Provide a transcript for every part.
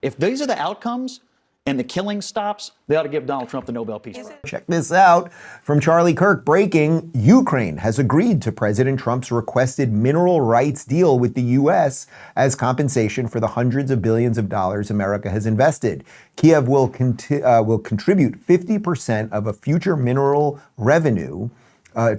If these are the outcomes and the killing stops, they ought to give Donald Trump the Nobel Peace Prize. Check this out from Charlie Kirk. Breaking: Ukraine has agreed to President Trump's requested mineral rights deal with the U.S. as compensation for the hundreds of billions of dollars America has invested. Kiev will contribute 50% of a future mineral revenue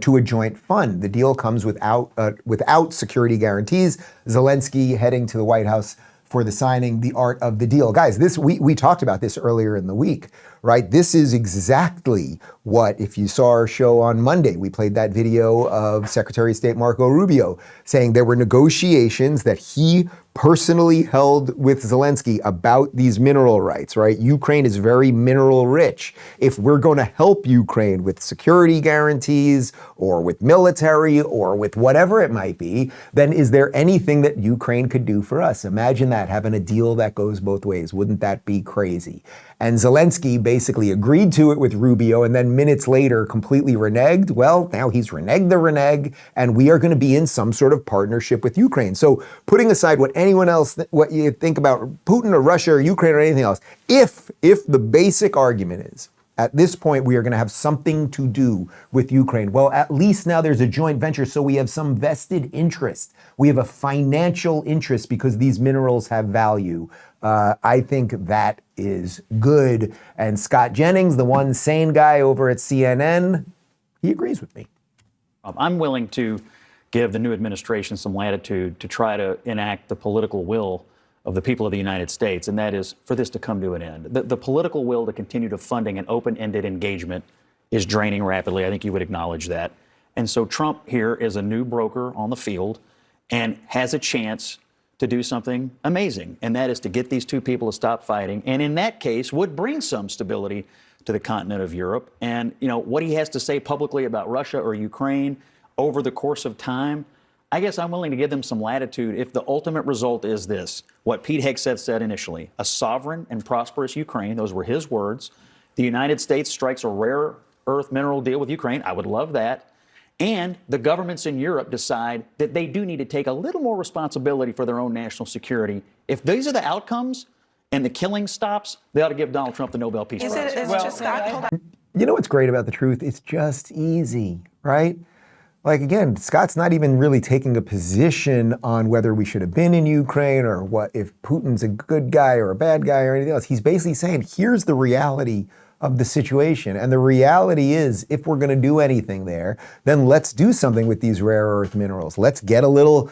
to a joint fund. The deal comes without security guarantees. Zelensky heading to the White House for the signing, the art of the deal. Guys, we talked about this earlier in the week, right? This is exactly what, if you saw our show on Monday, we played that video of Secretary of State Marco Rubio saying there were negotiations that he personally held with Zelensky about these mineral rights, right? Ukraine is very mineral rich. If we're going to help Ukraine with security guarantees or with military or with whatever it might be, then is there anything that Ukraine could do for us? Imagine that, having a deal that goes both ways. Wouldn't that be crazy? And Zelensky basically agreed to it with Rubio and then minutes later completely reneged. Well, now he's reneged the renege, and we are going to be in some sort of partnership with Ukraine. So putting aside what anyone else, what you think about Putin or Russia or Ukraine or anything else, if the basic argument is, at this point, we are going to have something to do with Ukraine. Well, at least now there's a joint venture, so we have some vested interest. We have a financial interest because these minerals have value. I think that is good. And Scott Jennings, the one sane guy over at CNN, he agrees with me. I'm willing to give the new administration some latitude to try to enact the political will of the people of the United States, and that is for this to come to an end. The political will to continue to funding an open-ended engagement is draining rapidly. I think you would acknowledge that. And so Trump here is a new broker on the field and has a chance to do something amazing, and that is to get these two people to stop fighting, and in that case would bring some stability to the continent of Europe. And what he has to say publicly about Russia or Ukraine over the course of time, I guess I'm willing to give them some latitude if the ultimate result is this, what Pete Hegseth said initially, a sovereign and prosperous Ukraine, those were his words. The United States strikes a rare earth mineral deal with Ukraine. I would love that. And the governments in Europe decide that they do need to take a little more responsibility for their own national security. If these are the outcomes and the killing stops, they ought to give Donald Trump the Nobel Peace Prize. You know what's great about the truth? It's just easy, right? Like, again, Scott's not even really taking a position on whether we should have been in Ukraine or what if Putin's a good guy or a bad guy or anything else. He's basically saying, here's the reality of the situation. And the reality is, if we're going to do anything there, then let's do something with these rare earth minerals. Let's get a little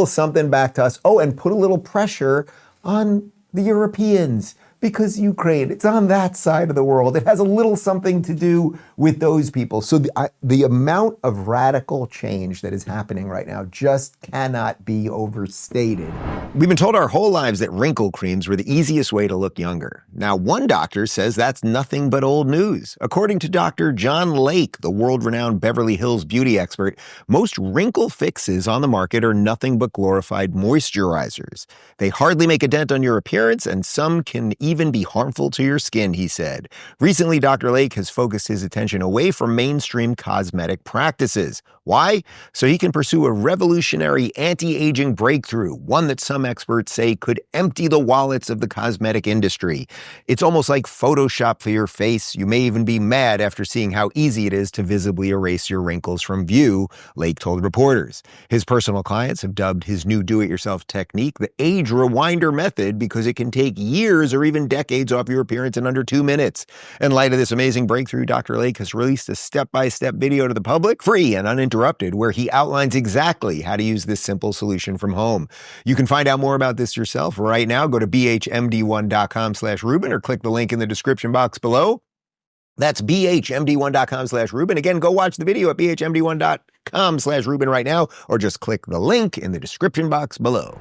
something back to us. Oh, and put a little pressure on the Europeans, because Ukraine, it's on that side of the world. It has a little something to do with those people. So the amount of radical change that is happening right now just cannot be overstated. We've been told our whole lives that wrinkle creams were the easiest way to look younger. Now, one doctor says that's nothing but old news. According to Dr. John Layke, the world-renowned Beverly Hills beauty expert, most wrinkle fixes on the market are nothing but glorified moisturizers. They hardly make a dent on your appearance, and some can even be harmful to your skin, he said. Recently, Dr. Layke has focused his attention away from mainstream cosmetic practices. Why? So he can pursue a revolutionary anti-aging breakthrough, one that some experts say could empty the wallets of the cosmetic industry. It's almost like Photoshop for your face. You may even be mad after seeing how easy it is to visibly erase your wrinkles from view, Layke told reporters. His personal clients have dubbed his new do-it-yourself technique the age rewinder method because it can take years or even decades off your appearance in under 2 minutes. In light of this amazing breakthrough, Dr. Layke has released a step-by-step video to the public, free and uninterrupted, where he outlines exactly how to use this simple solution from home. You can find out more about this yourself right now. Go to bhmd1.com/Rubin or click the link in the description box below. That's bhmd1.com/Rubin. Again, go watch the video at bhmd1.com/Rubin right now, or just click the link in the description box below.